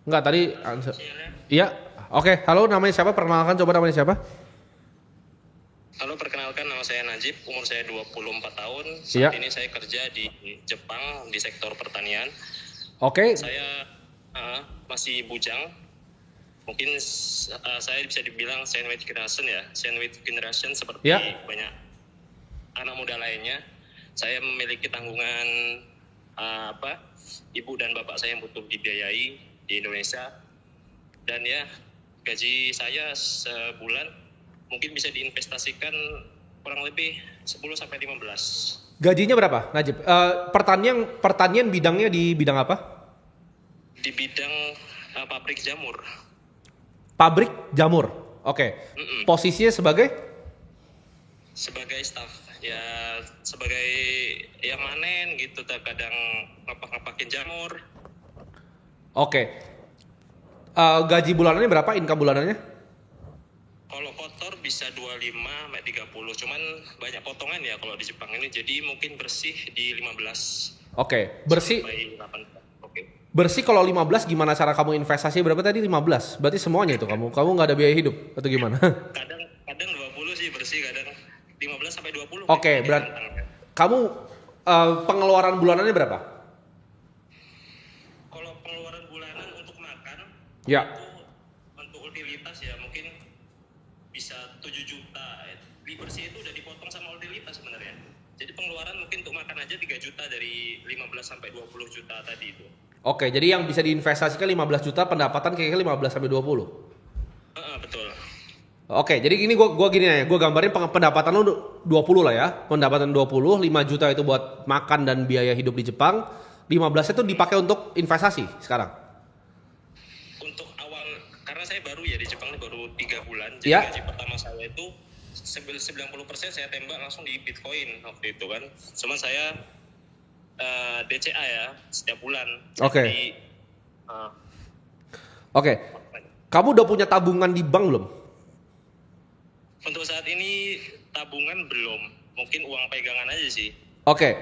Enggak tadi. Iya. Oke, halo namanya siapa? Perkenalkan coba namanya siapa? Halo, perkenalkan nama saya Najib, umur saya 24 tahun. Iya. Saat ini saya kerja di Jepang di sektor pertanian. Oke. Saya masih bujang. Mungkin saya bisa dibilang sandwich generation ya. Sandwich generation seperti Iya. banyak anak muda lainnya. Saya memiliki tanggungan ibu dan bapak saya yang butuh dibiayai di Indonesia. Dan ya, gaji saya sebulan mungkin bisa diinvestasikan kurang lebih 10-15. Gajinya berapa, Najib? Pertanian bidangnya di bidang apa? Di bidang pabrik jamur. Pabrik jamur. Oke. Posisinya sebagai? Sebagai staff, ya sebagai yang manen gitu, kadang ngapak-ngapakin jamur. Oke. Gaji bulanannya berapa? Income bulanannya? Kalau kotor bisa 25-30, cuman banyak potongan ya kalau di Jepang ini, jadi mungkin bersih di 15. Oke. Bersih. Sampai 18. Oke. Bersih kalau 15 gimana cara kamu investasi berapa tadi 15? Berarti semuanya itu kamu nggak ada biaya hidup atau gimana? Kadang 20 sih bersih, kadang 15-20. Oke, berarti kamu pengeluaran bulanannya berapa? Kalau pengeluaran bulanan untuk makan, Ya. itu untuk utilitas ya mungkin bisa 7 juta. Di bersih itu udah dipotong sama utilitas sebenarnya. Jadi pengeluaran mungkin untuk makan aja 3 juta dari 15-20 juta tadi itu. Oke, jadi yang bisa diinvestasikan 15 juta, pendapatan kayaknya 15 sampai 20. Betul. Oke, jadi ini gua gini ya, gua gambarin pendapatan lu 20 lah ya. Pendapatan 20, 5 juta itu buat makan dan biaya hidup di Jepang. 15 itu dipakai untuk investasi sekarang. Untuk awal, karena saya baru ya di Jepang ini baru 3 bulan. Jadi Ya. gaji pertama saya itu 90% saya tembak langsung di Bitcoin waktu itu kan. Cuman saya DCA ya setiap bulan. Oke. Jadi, Oke. Kamu udah punya tabungan di bank belum? untuk saat ini tabungan belum, mungkin uang pegangan aja sih. Oke.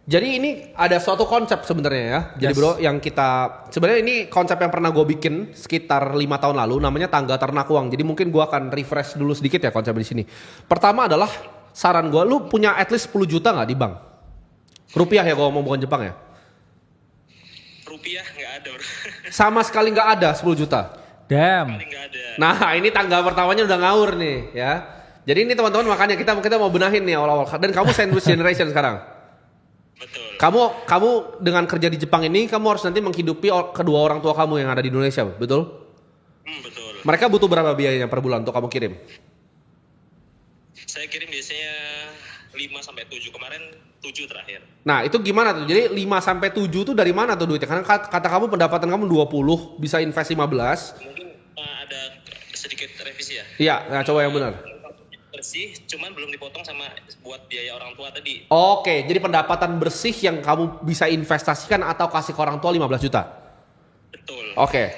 Jadi ini ada suatu konsep sebenarnya ya. Jadi Yes. bro, yang kita sebenarnya ini konsep yang pernah gue bikin sekitar 5 tahun lalu, namanya tangga ternak uang. Jadi mungkin gue akan refresh dulu sedikit ya konsep di sini. Pertama adalah saran gue, lu punya at least 10 juta nggak di bank? Rupiah ya, gue ngomong bukan Jepang ya. Rupiah nggak ada bro. Sama sekali nggak ada 10 juta. Damn. Paling nggak ada. Nah ini tangga pertamanya udah ngawur nih ya. Jadi ini teman-teman makanya kita mau benahin nih awal-awal. Dan kamu sandwich generation sekarang. Betul. Kamu dengan kerja di Jepang ini, kamu harus nanti menghidupi kedua orang tua kamu yang ada di Indonesia, betul? Betul. Mereka butuh berapa biayanya per bulan untuk kamu kirim? Saya kirim biasanya 5-7, kemarin 7 terakhir. Nah itu gimana tuh? Jadi 5-7 tuh dari mana tuh duitnya? Karena kata kamu pendapatan kamu 20, bisa invest 15. Mungkin ada sedikit revisi ya. Iya, nah coba yang benar. Bersih, cuman belum dipotong sama buat biaya orang tua tadi. Oke, jadi pendapatan bersih yang kamu bisa investasikan atau kasih ke orang tua 15 juta. Betul. Oke.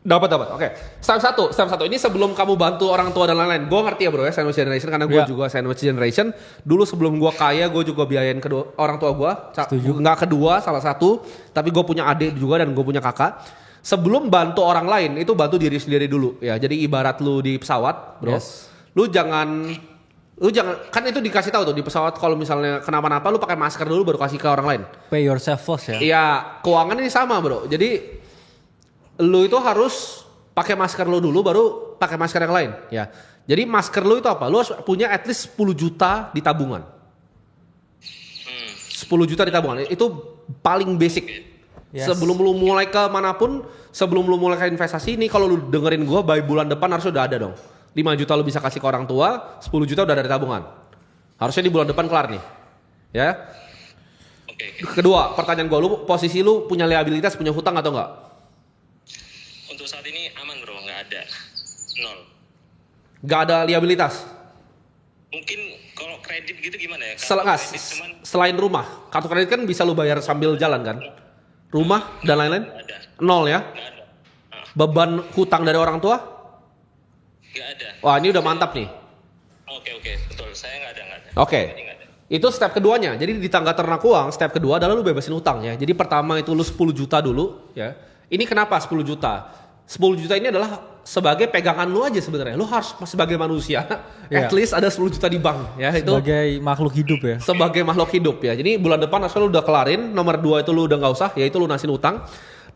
Dapat. Oke. Step satu. Ini sebelum kamu bantu orang tua dan lain-lain. Gue ngerti ya bro ya, sandwich generation karena gue Ya. juga sandwich generation. Dulu sebelum gue kaya, gue juga biayain kedua orang tua gue. Nggak kedua, salah satu. Tapi gue punya adik juga dan gue punya kakak. Sebelum bantu orang lain, itu bantu diri sendiri dulu ya. Jadi ibarat lu di pesawat, bro. Yes. Lu jangan kan itu dikasih tahu tuh di pesawat kalau misalnya kenapa-napa lu pakai masker dulu baru kasih ke orang lain. Pay yourself first ya. Iya, keuangan ini sama bro. Jadi lu itu harus pakai masker lu dulu baru pakai masker yang lain ya. Jadi masker lu itu apa? Lu harus punya at least 10 juta di tabungan. 10 juta di tabungan. Itu paling basic. Yes. Sebelum lu mulai ke manapun, sebelum lu mulai ke investasi ini kalau lu dengerin gua by bulan depan harus udah ada dong. 5 juta lu bisa kasih ke orang tua, 10 juta udah ada di tabungan. Harusnya di bulan depan kelar nih. Ya. Oke. Kedua, pertanyaan gua, lu posisi lu punya liabilitas, punya hutang atau enggak? Untuk saat ini aman bro, nggak ada. 0. Enggak ada liabilitas. Mungkin kalau kredit gitu gimana ya? Selain rumah, kartu kredit kan bisa lu bayar sambil jalan kan? Rumah dan lain-lain? Nggak ada. 0 ya? Nggak ada. Beban hutang dari orang tua? Nggak ada. Wah ini udah mantap nih. Oke, betul. Saya nggak ada. Oke. Jadi nggak ada. Itu step keduanya. Jadi di tangga ternak uang, step kedua adalah lu bebasin hutang ya. Jadi pertama itu lu 10 juta dulu ya. Ini kenapa 10 juta? 10 juta ini adalah sebagai pegangan lu aja sebenarnya. Lu harus sebagai manusia Iya. at least ada 10 juta di bank ya itu. Sebagai makhluk hidup ya. Sebagai makhluk hidup ya. Jadi bulan depan asal lu udah kelarin, nomor 2 itu lu udah nggak usah, yaitu lunasin utang.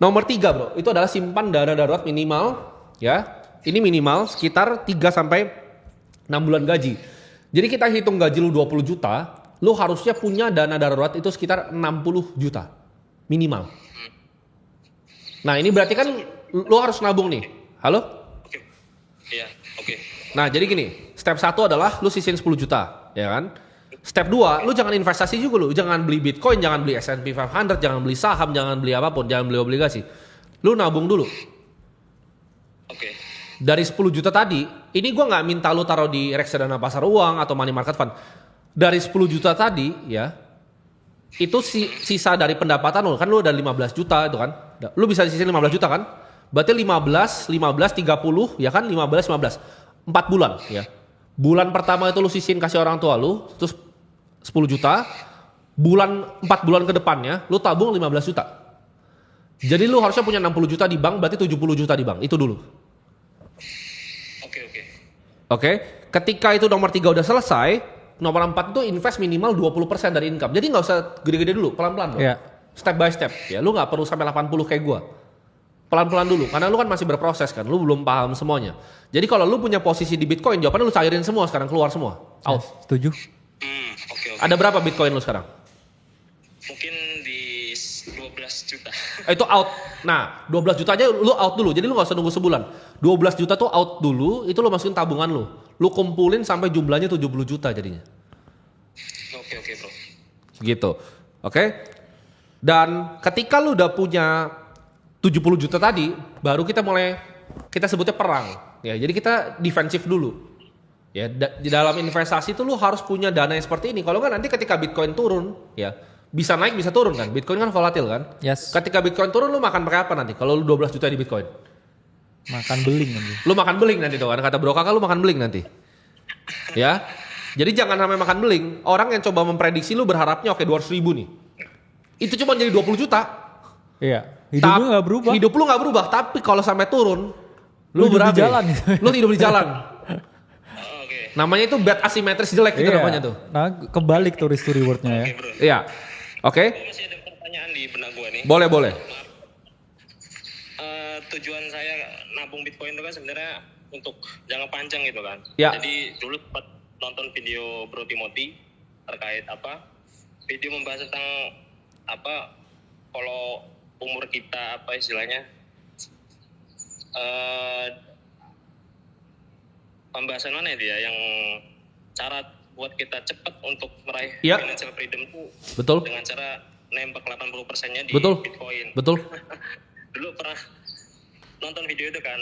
Nomor 3 bro, itu adalah simpan dana darurat minimal ya. Ini minimal sekitar 3 sampai 6 bulan gaji. Jadi kita hitung gaji lu 20 juta, lu harusnya punya dana darurat itu sekitar 60 juta minimal. Nah ini berarti kan lu harus nabung nih. Halo? Oke. Iya, oke. Nah jadi gini, step 1 adalah lu sisihin 10 juta, ya kan? Step 2, lu jangan investasi juga lu. Jangan beli Bitcoin, jangan beli S&P 500, jangan beli saham, jangan beli apapun, jangan beli obligasi. Lu nabung dulu. Oke. Dari 10 juta tadi, ini gua nggak minta lu taruh di reksadana pasar uang atau money market fund. Dari 10 juta tadi, ya, itu sisa dari pendapatan lu. Kan lu udah 15 juta itu kan. Lu bisa sisihin 15 juta kan? Berarti 15, 30, ya kan? 15, 4 bulan, ya. Bulan pertama itu lu sisihin kasih orang tua lu, terus 10 juta. 4 bulan ke depannya, lu tabung 15 juta. Jadi lu harusnya punya 60 juta di bank, berarti 70 juta di bank. Itu dulu. Oke, oke. Oke, ketika itu nomor 3 udah selesai, nomor 4 itu invest minimal 20% dari income. Jadi nggak usah gede-gede dulu, pelan-pelan. Iya. Step by step. Ya, lu nggak perlu sampai 80 kayak gua. Pelan-pelan dulu, karena lu kan masih berproses kan, lu belum paham semuanya. Jadi kalau lu punya posisi di Bitcoin, jawabannya lu cairin semua sekarang, keluar semua. Out. Setuju. Oke, oke. Ada berapa Bitcoin lu sekarang? Mungkin di 12 juta. Itu out. Nah, 12 juta aja lu out dulu. Jadi lu nggak usah nunggu sebulan. 12 juta tuh out dulu, itu lu masukin tabungan lu. Lu kumpulin sampai jumlahnya 70 juta jadinya. Oke, oke, bro. Gitu. Oke? Dan ketika lu udah punya 70 juta tadi, baru kita sebutnya perang. Ya, jadi kita defensif dulu. Ya, di dalam investasi itu lu harus punya dana yang seperti ini. Kalau nggak nanti ketika Bitcoin turun, ya bisa naik bisa turun kan. Bitcoin kan volatil kan. Yes. Ketika Bitcoin turun lu makan pakai apa nanti? Kalau lu 12 juta di Bitcoin. Makan beling nanti. Lu makan beling nanti tuh kan. Kata bro kakak lu makan beling nanti. Ya. Jadi jangan sampai makan beling. Orang yang coba memprediksi lu berharapnya oke 200 ribu nih. Itu cuma jadi 20 juta. Iya. Hidup lu nggak berubah. Hidup lu nggak berubah. Tapi kalau sampai turun, lu hidup di berabe. jalan. Lu hidup di jalan. Oke. Namanya itu bad asimetris jelek gitu Iya. namanya tuh. Nah, kebalik tuh risk to rewardnya ya. Oke, bro. Iya. Oke. Masih ada pertanyaan di benak gua nih. Boleh, boleh. Tujuan saya nabung Bitcoin itu kan sebenarnya untuk jangka panjang gitu kan. Ya. Jadi dulu sempat nonton video Bro Timothy terkait video membahas tentang kalau umur kita istilahnya pembahasan mana itu ya yang cara buat kita cepat untuk meraih Ya. financial freedom itu Betul. dengan cara nembak 80%-nya di Betul. Bitcoin. Betul. Dulu pernah nonton video itu kan,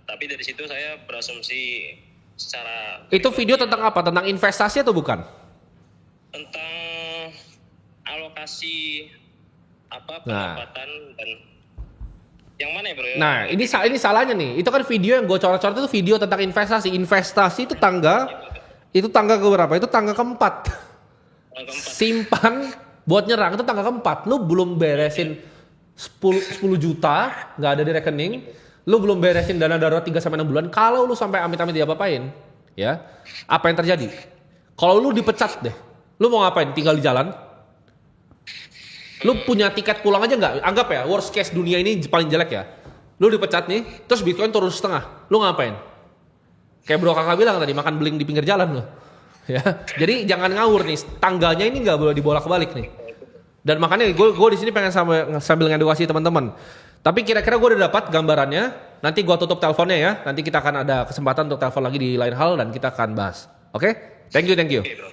tapi dari situ saya berasumsi secara Itu video tentang apa? Tentang investasi atau bukan? tentang alokasi Nah. pendapatan dan yang mana ya bro? Nah, ini salahnya nih. Itu kan video yang gue coret-coret itu video tentang investasi. Investasi itu tangga ke berapa? Itu tangga keempat. Yang keempat. Simpan buat nyerang itu tangga keempat. Lu belum beresin 10 juta nggak ada di rekening. Lu belum beresin dana darurat 3 sampai 6 bulan. Kalau lu sampai amit-amit diapa-apain, ya. Apa yang terjadi? Kalau lu dipecat deh. Lu mau ngapain? Tinggal di jalan? Lu punya tiket pulang aja nggak? Anggap ya, worst case dunia ini paling jelek ya. Lu dipecat nih, terus Bitcoin turun setengah. Lu ngapain? Kayak bro kakak bilang tadi, makan beling di pinggir jalan lu. Ya, jadi jangan ngawur nih. Tangganya ini nggak boleh dibolak-balik nih. Dan makanya gue di sini pengen sambil ngedukasi teman-teman. Tapi kira-kira gue udah dapat gambarannya. Nanti gue tutup teleponnya ya. Nanti kita akan ada kesempatan untuk telepon lagi di lain hal dan kita akan bahas. Oke? Thank you. Oke, bro.